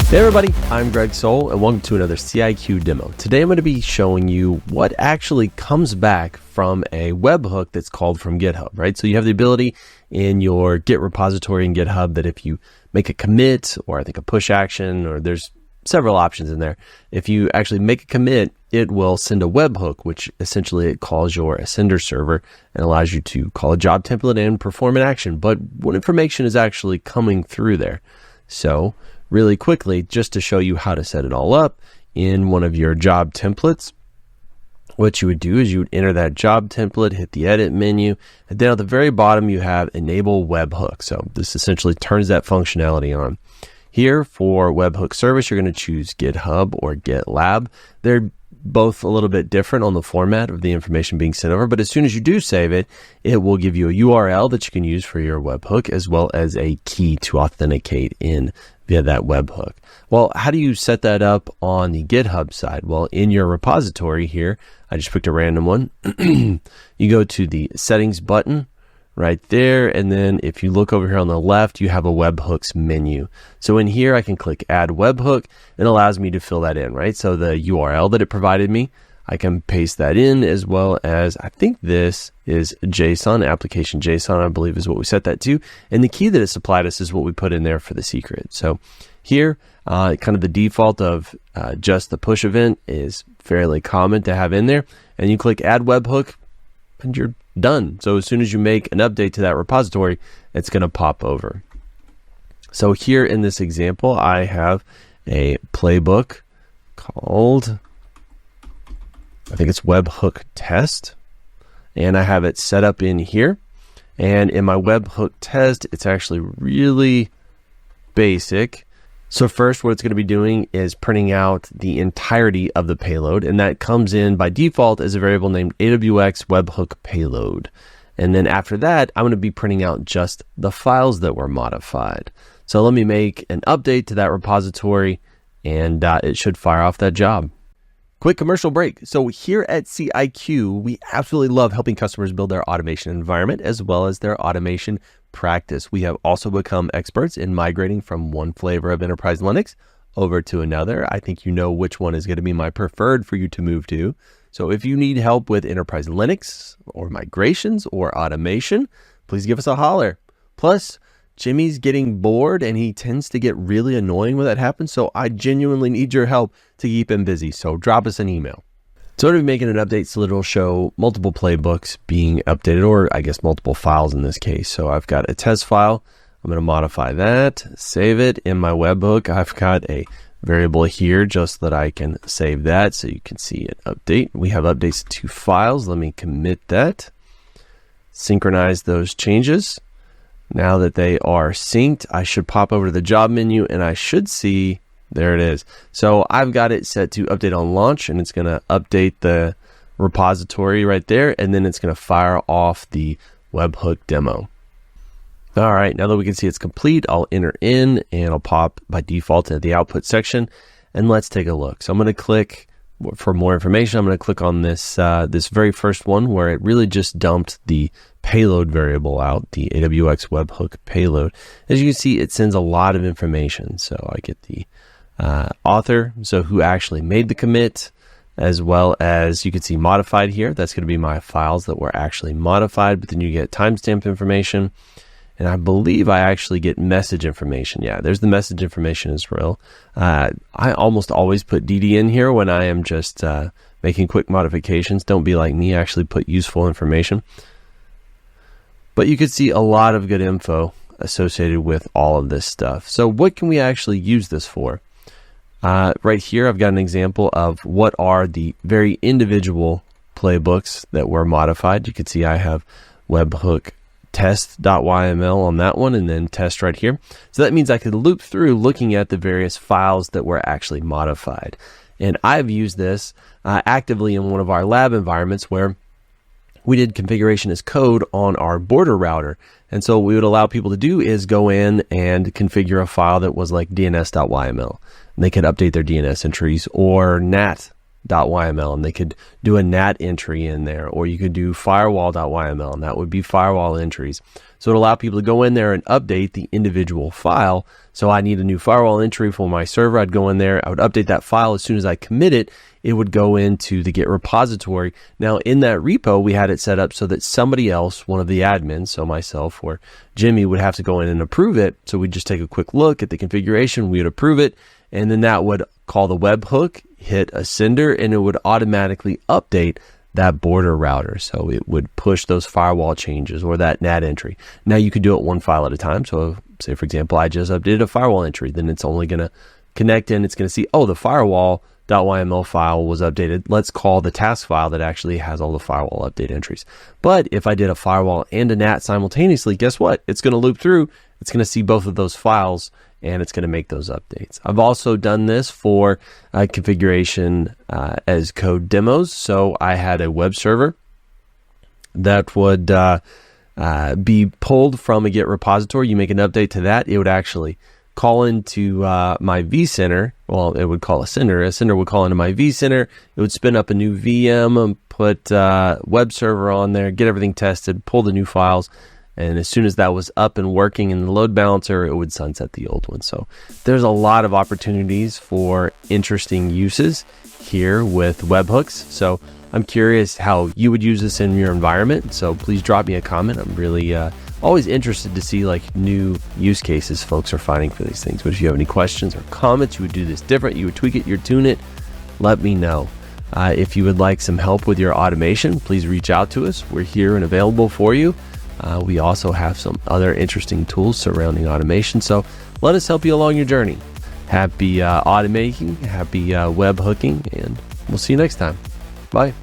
Hey everybody, I'm Greg Sowell and welcome to another CIQ demo. Today I'm going to be showing you what actually comes back from a webhook that's called from GitHub, right? So you have the ability in your Git repository in GitHub that if you make a commit or I think a push action, or there's several options in there. If you actually make a commit, it will send a webhook, which essentially it calls your sender server and allows you to call a job template and perform an action. But what information is actually coming through there? So really quickly, just to show you how to set it all up in one of your job templates, what you would do is you would enter that job template, hit the edit menu, and then at the very bottom you have enable webhook. So this essentially turns that functionality on. Here for webhook service, you're going to choose GitHub or GitLab. They're both a little bit different on the format of the information being sent over, but as soon as you do save it, it will give you a URL that you can use for your webhook, as well as a key to authenticate in via that webhook. Well, how do you set that up on the GitHub side? Well, in your repository here, I just picked a random one. You go to the settings button right there, and then if you look over here on the left, you have a webhooks menu. So in here, I can click add webhook, and it allows me to fill that in, right? So the URL that it provided me, I can paste that in, as well as I think this is JSON, application JSON, I believe is what we set that to. And the key that it supplied us is what we put in there for the secret. So here, kind of the default of just the push event is fairly common to have in there. And you click add webhook and you're done. So as soon as you make an update to that repository, it's going to pop over. So here in this example, I have a playbook called, I think it's webhook test, and I have it set up in here. And in my webhook test, it's actually really basic. So first, what it's going to be doing is printing out the entirety of the payload, and that comes in by default as a variable named AWX webhook payload. And then after that, I'm going to be printing out just the files that were modified. So let me make an update to that repository, and it should fire off that job. Quick commercial break. So here at CIQ, we absolutely love helping customers build their automation environment as well as their automation practice. We have also become experts in migrating from one flavor of enterprise Linux over to another. I think you know which one is going to be my preferred for you to move to. So if you need help with enterprise Linux or migrations or automation, please give us a holler. Plus, Jimmy's getting bored and he tends to get really annoying when that happens. So I genuinely need your help to keep him busy. So drop us an email. So I'm going to be making an update so that it'll show multiple playbooks being updated, or I guess multiple files in this case. So I've got a test file. I'm going to modify that, save it in my webhook. I've got a variable here just so that I can save that so you can see it update. We have updates to files. Let me commit that, synchronize those changes. Now that they are synced, I should pop over to the job menu and I should see, there it is. So I've got it set to update on launch, and it's going to update the repository right there, and then it's going to fire off the webhook demo. All right, now that we can see it's complete, I'll enter in and I'll pop by default into the output section, and let's take a look. So I'm going to click for more information. I'm going to click on this this very first one where it really just dumped the payload variable out, the AWX webhook payload. As you can see, it sends a lot of information. So I get the author, so who actually made the commit, as well as you can see modified here. That's going to be my files that were actually modified, but then you get timestamp information. And I believe I actually get message information. Yeah, there's the message information as well. I almost always put DD in here when I am just making quick modifications. Don't be like me, actually put useful information. But you can see a lot of good info associated with all of this stuff. So what can we actually use this for? Right here, I've got an example of what are the very individual playbooks that were modified. You can see I have webhook test.yml on that one, and then test right here. So that means I could loop through looking at the various files that were actually modified. And I've used this actively in one of our lab environments where we did configuration as code on our border router. And so what we would allow people to do is go in and configure a file that was like dns.yml. And they could update their DNS entries or NAT .yml, and they could do a NAT entry in there, or you could do firewall.yml, and that would be firewall entries. So it allowed people to go in there and update the individual file. So I need a new firewall entry for my server. I'd go in there, I would update that file. As soon as I commit it, it would go into the Git repository. Now in that repo, we had it set up so that somebody else, one of the admins, so myself or Jimmy, would have to go in and approve it. So we'd just take a quick look at the configuration, we would approve it, and then that would call the webhook, hit a sender, and it would automatically update that border router. So it would push those firewall changes or that NAT entry. Now you could do it one file at a time. So say, for example, I just updated a firewall entry, then it's only going to connect in. It's going to see, oh, the firewall.yml file was updated. Let's call the task file that actually has all the firewall update entries. But if I did a firewall and a NAT simultaneously, guess what? It's going to loop through. It's going to see both of those files, and it's going to make those updates. I've also done this for configuration as code demos. So I had a web server that would be pulled from a Git repository. You make an update to that, it would actually call into my vCenter. Well, it would call a sender. A sender would call into my vCenter. It would spin up a new VM and put web server on there, get everything tested, pull the new files. And as soon as that was up and working in the load balancer, it would sunset the old one. So there's a lot of opportunities for interesting uses here with webhooks. So I'm curious how you would use this in your environment. So please drop me a comment. I'm really always interested to see like new use cases folks are finding for these things. But if you have any questions or comments, you would do this different, you would tweak it, you would tune it, let me know. If you would like some help with your automation, please reach out to us. We're here and available for you. We also have some other interesting tools surrounding automation. So let us help you along your journey. Happy automating, happy web hooking, and we'll see you next time. Bye.